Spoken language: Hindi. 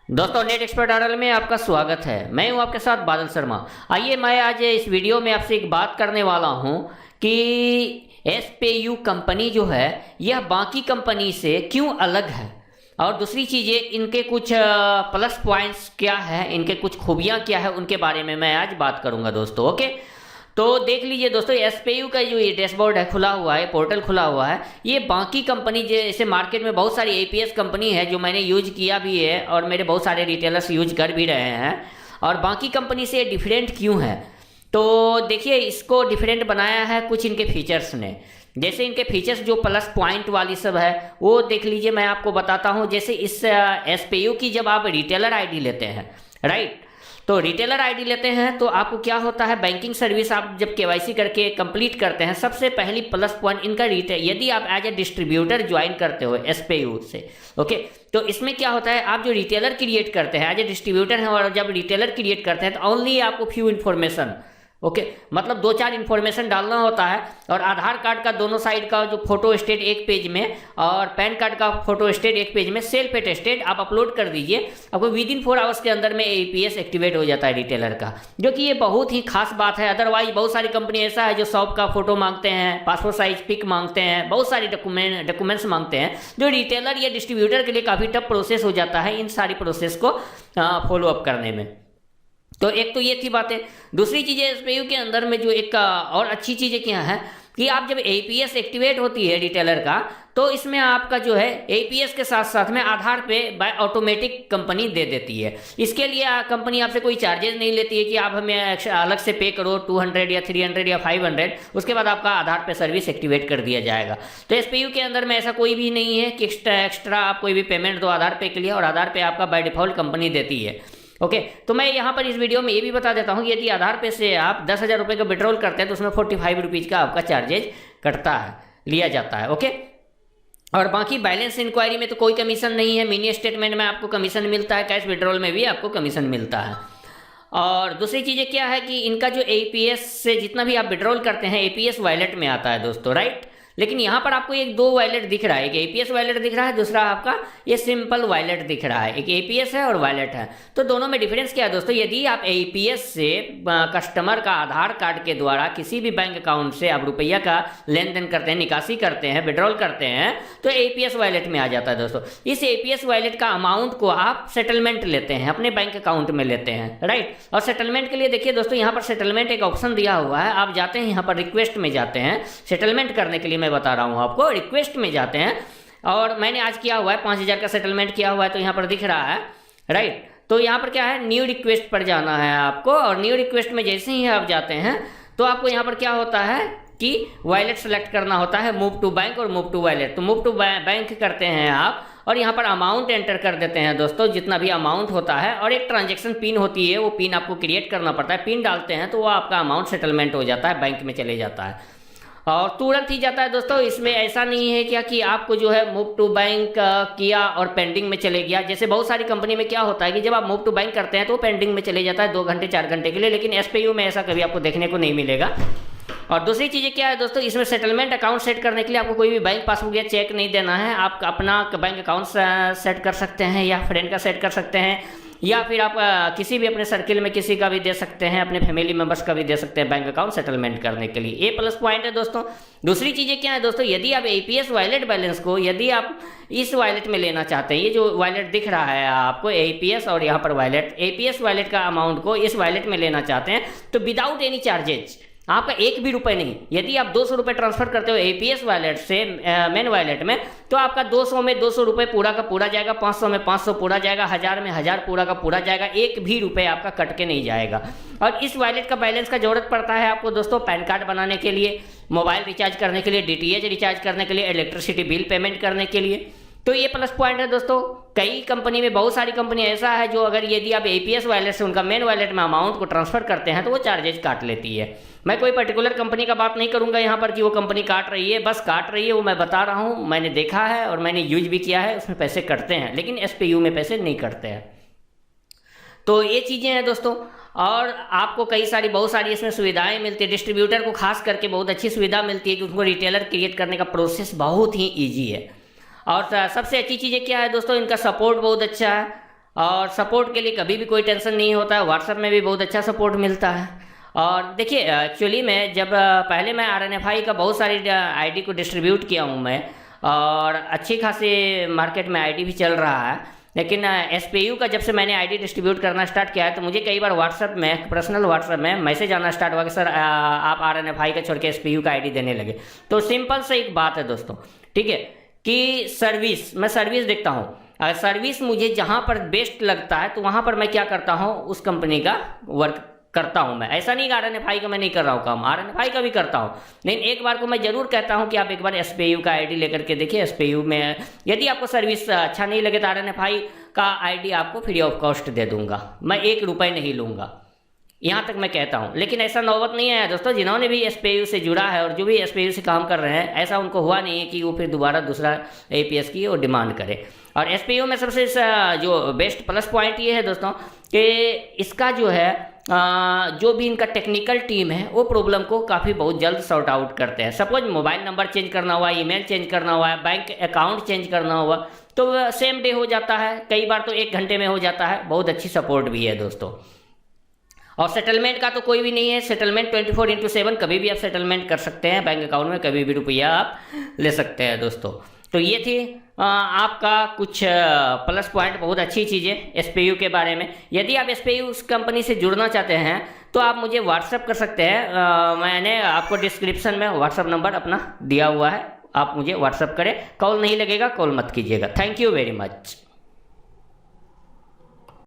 दोस्तों नेट एक्सपर्ट आरएल में आपका स्वागत है। मैं हूं आपके साथ बादल शर्मा। आइए मैं आज इस वीडियो में आपसे एक बात करने वाला हूं कि एसपीयू कंपनी जो है यह बाकी कंपनी से क्यों अलग है, और दूसरी चीज़ें इनके कुछ प्लस पॉइंट्स क्या है, इनके कुछ खूबियां क्या है, उनके बारे में मैं आज बात करूंगा दोस्तों। ओके, तो देख लीजिए दोस्तों, एसपीयू का जो ये डैशबोर्ड है खुला हुआ है, पोर्टल खुला हुआ है। ये बाकी कंपनी जैसे मार्केट में बहुत सारी एपीएस कंपनी है जो मैंने यूज किया भी है और मेरे बहुत सारे रिटेलर्स यूज कर भी रहे हैं, और बाकी कंपनी से डिफरेंट क्यों है। तो देखिए, इसको डिफरेंट बनाया है कुछ इनके फीचर्स ने। जैसे इनके फीचर्स जो प्लस पॉइंट वाली सब है वो देख लीजिए, मैं आपको बताता हूँ। जैसे इस एसपीयू की जब आप रिटेलर आईडी लेते हैं, राइट, तो रिटेलर आईडी लेते हैं तो आपको क्या होता है, बैंकिंग सर्विस आप जब केवाईसी करके कंप्लीट करते हैं, सबसे पहली प्लस पॉइंट इनका रिटेल, यदि आप एज ए डिस्ट्रीब्यूटर ज्वाइन करते हो एसपीयू से, ओके, तो इसमें क्या होता है, आप जो रिटेलर क्रिएट करते हैं एज ए डिस्ट्रीब्यूटर हैं, और जब रिटेलर क्रिएट करते हैं तो ओनली आपको फ्यू इन्फॉर्मेशन, ओके, मतलब दो चार इन्फॉर्मेशन डालना होता है, और आधार कार्ड का दोनों साइड का जो फोटो स्टेट एक पेज में और पैन कार्ड का फोटो स्टेट एक पेज में सेल्फ अटेस्टेड आप अपलोड कर दीजिए। आपको विद इन 4 आवर्स के अंदर में एपीएस एक्टिवेट हो जाता है रिटेलर का, जो कि ये बहुत ही खास बात है। अदरवाइज बहुत सारी कंपनी ऐसा है जो शॉप का फोटो मांगते हैं, पासपोर्ट साइज पिक मांगते हैं, बहुत सारी डॉक्यूमेंट्स मांगते हैं, जो रिटेलर या डिस्ट्रीब्यूटर के लिए काफ़ी टफ प्रोसेस हो जाता है इन सारी प्रोसेस को फॉलो अप करने में। तो एक तो ये थी बातें। दूसरी चीज़ एसपीयू के अंदर में जो एक और अच्छी चीज़ें क्या है कि आप जब एपीएस एक्टिवेट होती है रिटेलर का, तो इसमें आपका जो है एपीएस के साथ साथ में आधार पे बाय ऑटोमेटिक कंपनी दे देती है। इसके लिए कंपनी आपसे कोई चार्जेस नहीं लेती है कि आप हमें अलग से पे करो 200 या 300 या 500, उसके बाद आपका आधार पे सर्विस एक्टिवेट कर दिया जाएगा। तो एसपीयू के अंदर में ऐसा कोई भी नहीं है कि एक्स्ट्रा आप कोई भी पेमेंट दो आधार पे के लिए, और आधार पे आपका बाय डिफॉल्ट कंपनी देती है। ओके, तो मैं यहाँ पर इस वीडियो में ये भी बता देता हूँ कि यदि आधार पे से आप 10,000 रुपये का विड्रॉल करते हैं तो उसमें 45 रुपीज़ का आपका चार्जेज कटता है, लिया जाता है। ओके, और बाकी बैलेंस इंक्वायरी में तो कोई कमीशन नहीं है, मिनी स्टेटमेंट में आपको कमीशन मिलता है, कैश विड्रॉल में भी आपको कमीशन मिलता है। और दूसरी चीज़ें क्या है कि इनका जो एपीएस से जितना भी आप विड्रॉल करते हैं एपीएस वॉलेट में आता है दोस्तों, राइट। लेकिन यहाँ पर आपको एक दो वॉलेट दिख रहा है, एक एपीएस वॉलेट दिख रहा है, दूसरा आपका ये सिंपल वॉलेट दिख रहा है। एक एपीएस है और वॉलेट है, तो दोनों में डिफरेंस क्या है दोस्तों। यदि आप एपीएस से कस्टमर का आधार कार्ड के द्वारा किसी भी बैंक अकाउंट से आप रुपया का लेन देन करते हैं, निकासी करते हैं, विड्रॉल करते हैं, तो एपीएस वॉलेट में आ जाता है दोस्तों। इस एपीएस वॉलेट का अमाउंट को आप सेटलमेंट लेते हैं, अपने बैंक अकाउंट में लेते हैं, राइट। और सेटलमेंट के लिए देखिए दोस्तों, यहाँ पर सेटलमेंट एक ऑप्शन दिया हुआ है, आप जाते हैं यहाँ पर रिक्वेस्ट में जाते हैं सेटलमेंट करने के लिए, मैं बता रहा हूँ आपको, रिक्वेस्ट में जाते हैं, और मैंने आज किया हुआ है 5,000 का सेटलमेंट किया हुआ है, तो यहाँ पर दिख रहा है, राइट। तो यहाँ पर क्या है, न्यू रिक्वेस्ट पर जाना है आपको, और न्यू रिक्वेस्ट में जैसे ही आप जाते हैं तो आपको यहाँ पर क्या होता है कि वॉलेट सेलेक्ट करना होता है, मूव टू बैंक और मूव टू वॉलेट। तो मूव टू बैंक करते हैं आप, और यहाँ पर अमाउंट एंटर कर देते हैं दोस्तों, जितना भी अमाउंट होता है, और एक ट्रांजैक्शन पिन होती है, वो पिन आपको क्रिएट करना पड़ता है। पिन डालते हैं तो वो आपका अमाउंट सेटलमेंट हो जाता है, बैंक में चले जाता है, और तुरंत ही जाता है दोस्तों। इसमें ऐसा नहीं है क्या कि आपको जो है मूव टू बैंक किया और पेंडिंग में चले गया। जैसे बहुत सारी कंपनी में क्या होता है कि जब आप मूव टू बैंक करते हैं तो पेंडिंग में चले जाता है 2 घंटे 4 घंटे के लिए, लेकिन एसपीयू में ऐसा कभी आपको देखने को नहीं मिलेगा। और दूसरी चीज़ें क्या है दोस्तों, इसमें सेटलमेंट अकाउंट सेट करने के लिए आपको कोई भी बैंक पासबुक या चेक नहीं देना है, आप अपना बैंक अकाउंट सेट कर सकते हैं, या फ्रेंड का सेट कर सकते हैं, या फिर आप किसी भी अपने सर्किल में किसी का भी दे सकते हैं, अपने फैमिली मेंबर्स का भी दे सकते हैं बैंक अकाउंट सेटलमेंट करने के लिए। ये प्लस पॉइंट है दोस्तों। दूसरी चीज़ें क्या है दोस्तों, यदि आप एपीएस वॉलेट बैलेंस को यदि आप इस वॉलेट में लेना चाहते हैं, ये जो वॉलेट दिख रहा है आपको एपीएस और यहाँ पर वॉलेट, एपीएस वॉलेट का अमाउंट को इस वॉलेट में लेना चाहते हैं तो विदाउट एनी चार्जेज, आपका एक भी रुपए नहीं। यदि आप 200 रुपये ट्रांसफर करते हो एपीएस वॉलेट से मेन वॉलेट में, तो आपका 200 में 200 रुपये पूरा का पूरा जाएगा, 500 में 500 पूरा जाएगा, 1000 में 1000 पूरा का पूरा जाएगा, एक भी रुपये आपका कट के नहीं जाएगा। और इस वॉलेट का बैलेंस का जरूरत पड़ता है आपको दोस्तों पैन कार्ड बनाने के लिए, मोबाइल रिचार्ज करने के लिए, डीटीएच रिचार्ज करने के लिए, इलेक्ट्रिसिटी बिल पेमेंट करने के लिए। तो ये प्लस पॉइंट है दोस्तों। कई कंपनी में, बहुत सारी कंपनी ऐसा है जो अगर यदि आप एपीएस वॉलेट से उनका मेन वॉलेट में अमाउंट को ट्रांसफर करते हैं तो वो चार्जेज काट लेती है। मैं कोई पर्टिकुलर कंपनी का बात नहीं करूंगा यहाँ पर कि वो कंपनी काट रही है, बस काट रही है, वो मैं बता रहा हूँ, मैंने देखा है और मैंने यूज भी किया है, उसमें पैसे कटते हैं, लेकिन एसपीयू में पैसे नहीं कटते हैं। तो ये चीज़ें हैं दोस्तों। और आपको कई सारी बहुत सारी इसमें सुविधाएं मिलती है, डिस्ट्रीब्यूटर को खास करके बहुत अच्छी सुविधा मिलती है कि उनको रिटेलर क्रिएट करने का प्रोसेस बहुत ही ईजी है। और सबसे अच्छी चीज़ें क्या है दोस्तों, इनका सपोर्ट बहुत अच्छा है। और सपोर्ट के लिए कभी भी कोई टेंशन नहीं होता है। व्हाट्सएप में भी बहुत अच्छा सपोर्ट मिलता है। और देखिए एक्चुअली मैं जब पहले मैं RNFI का बहुत सारी आईडी को डिस्ट्रीब्यूट किया हूँ मैं, और अच्छी खासी मार्केट में आईडी भी चल रहा है। लेकिन SPU का जब से मैंने आईडी डिस्ट्रीब्यूट करना स्टार्ट किया है तो मुझे कई बार व्हाट्सएप में, पर्सनल व्हाट्सएप में मैसेज आना स्टार्ट हुआ कि सर आप RNFI का छोड़ के SPU का आईडी देने लगे। तो सिंपल से एक बात है दोस्तों, ठीक है, कि मैं सर्विस देखता हूँ। सर्विस मुझे जहाँ पर बेस्ट लगता है तो वहाँ पर मैं क्या करता हूँ, उस कंपनी का वर्क करता हूँ मैं। ऐसा नहीं कि RNFI का मैं नहीं कर रहा हूँ काम, RNFI का भी करता हूँ। लेकिन एक बार को मैं जरूर कहता हूँ कि आप एक बार SPU का आईडी लेकर के देखिए। SPU में यदि आपको सर्विस अच्छा नहीं लगे तो RNFI का आईडी आपको फ्री ऑफ कॉस्ट दे दूंगा, मैं 1 रुपये नहीं लूँगा, यहाँ तक मैं कहता हूँ। लेकिन ऐसा नौबत नहीं आया दोस्तों, जिन्होंने भी SPU से जुड़ा है और जो भी SPU से काम कर रहे हैं, ऐसा उनको हुआ नहीं है कि वो फिर दोबारा दूसरा APS की वो डिमांड करे। और SPU में सबसे जो बेस्ट प्लस पॉइंट ये है दोस्तों कि इसका जो है जो भी इनका टेक्निकल टीम है वो प्रॉब्लम को काफ़ी बहुत जल्द सॉर्ट आउट करते हैं। सपोज मोबाइल नंबर चेंज करना हुआ, ईमेल चेंज करना हुआ, बैंक अकाउंट चेंज करना हुआ तो सेम डे हो जाता है, कई बार तो 1 घंटे में हो जाता है। बहुत अच्छी सपोर्ट भी है दोस्तों। और सेटलमेंट का तो कोई भी नहीं है, सेटलमेंट 24/7 कभी भी आप सेटलमेंट कर सकते हैं, बैंक अकाउंट में कभी भी रुपया आप ले सकते हैं दोस्तों। तो ये थी आपका कुछ प्लस पॉइंट, बहुत अच्छी चीज़ें SPU के बारे में। यदि आप SPU उस कंपनी से जुड़ना चाहते हैं तो आप मुझे व्हाट्सअप कर सकते हैं। मैंने आपको डिस्क्रिप्शन में व्हाट्सअप नंबर अपना दिया हुआ है, आप मुझे व्हाट्सअप करें। कॉल नहीं लगेगा, कॉल मत कीजिएगा। Thank you very much.